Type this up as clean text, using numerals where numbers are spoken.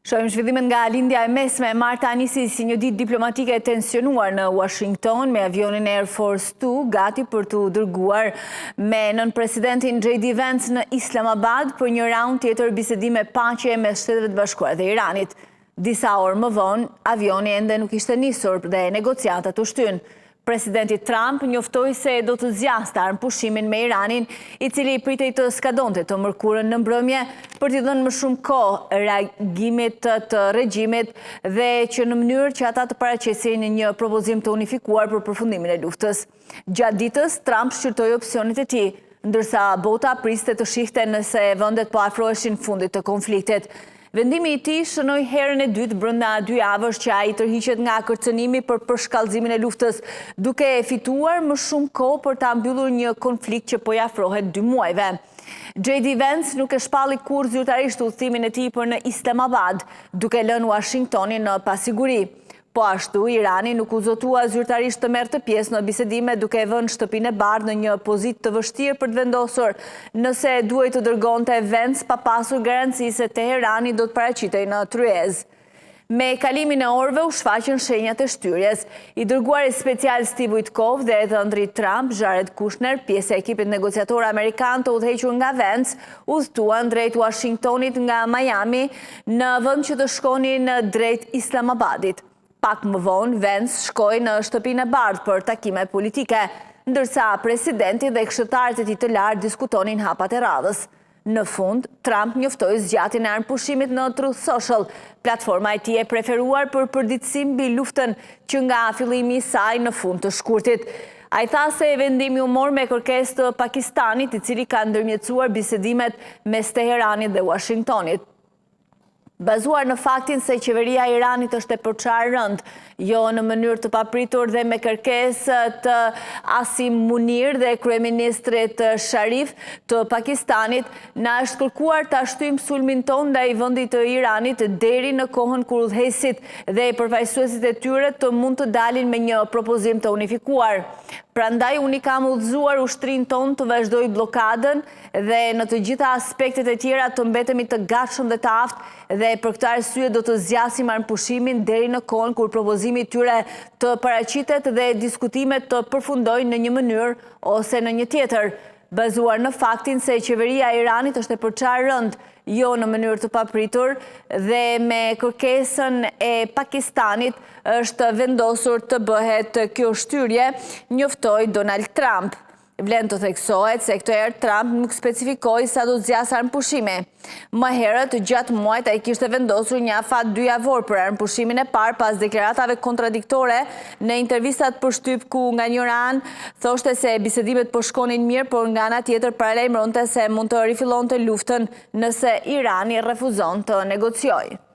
Shohim zhvillimet nga lindja e mesme. Marta nisi si një ditë diplomatike e tensionuar në Washington me avionin Air Force 2 gati për të dërguar me nën presidentin J.D. Vance në Islamabad për një raund tjetër bisedime paqe mes Shteteve të Bashkuara dhe Iranit. Disa orë më vonë, avioni ende nuk ishte nisur dhe negociatat u shtyn. Presidenti Trump njoftoi se do të zgjasë armëpushimin me Iranin, i cili pritej të skadonte të mërkurën në mbrëmje për t'i dhënë më shumë kohë reagimit të regjimit dhe që në mënyrë që ata të paraqesin një propozim të unifikuar për përfundimin e luftës. Gjatë ditës, Trump shqyrtoi opsionet e tij, ndërsa bota priste të shihte nëse vendet po afroheshin fundit të konfliktit. Vendimi i tij shënoi herën e dytë brenda 2 javësh që ai tërhiqet nga kërcënimi për përshkallëzimin e luftës, duke fituar më shumë kohë për ta mbyllur një konflikt që po i afrohet 2 muajve. J.D. Vance nuk e shpalli kurrë zyrtarisht udhëtimin e tij për në Islamabad, duke lënë Washingtonin në pasiguri. Po ashtu, Irani nuk u zotua zyrtarisht të merrte pjesë në bisedime, duke vënë Shtëpinë e Bardhë në një pozitë të vështirë për të vendosur nëse duhej të dërgonte Vance pa pasur garanci se Teherani do të paraqitej në tryezë. Me kalimin e orëve u shfaqën shenjat e shtyrjes. I dërguari special Steve Witkoff dhe edhe ëndri Trump, Jared Kushner, pjesë e ekipit negociator amerikan të udhëhequr nga Vance, udhëtuan drejt Washingtonit nga Miami në vend që të shkonin drejt Islamabadit. Pak më vonë, Vance shkoi në Shtëpinë e Bardhë për takime politike, ndërsa presidenti dhe këshilltarët e tij të lartë diskutonin hapat e radhës. Në fund, Trump njoftoi zgjatjen e armëpushimit në Truth Social, platforma e tij e preferuar për përditësim mbi luftën që nga fillimi i saj në fund të shkurtit. Ai tha se vendimi u mor me kërkesë të Pakistanit, i cili ka ndërmjetësuar bisedimet mes Teheranit dhe Washingtonit. Bazuar në faktin se qeveria e Iranit është e përçarë rënd, jo në mënyrë të papritur dhe me kërkesë të Asim Munir dhe kryeministrit Sharif të Pakistanit, na është kërkuar ta shtym sulmin ton ndaj vendit të Iranit deri në kohën kur udhëheqësit dhe përfaqësuesit e tyre të mund të dalin me një propozim të unifikuar. Prandaj unë kam udhëzuar ushtrin ton të vazhdoj blokadën dhe në të gjitha aspektet e tjera të mbetemi të gatshëm dhe të aftë dhe për këtë arsye do të zgjasim armëpushimin deri në kohën kur propozimi i tyre të paraqitet dhe diskutimet të përfundojnë në një mënyrë ose në një tjetër, bazuar në faktin se qeveria e Iranit është e përçarë rënd, jo në mënyrë të papritur dhe me kërkesën e Pakistanit është vendosur të bëhet kjo shtyrje, njoftoi Donald Trump. Vlen të theksohet se këtë herë Trump nuk specifikoi sa do të zgjasë armëpushimi. Më herët, gjatë muajit ai kishte vendosur një afat 2 javor për armëpushimin e parë pas deklaratave kontradiktore në intervistat për shtyp ku nga njëra anë thoshte se bisedimet po shkonin mirë, por nga ana tjetër paralajmëronte se mund të rifillonte luftën nëse Irani refuzon të negociojë.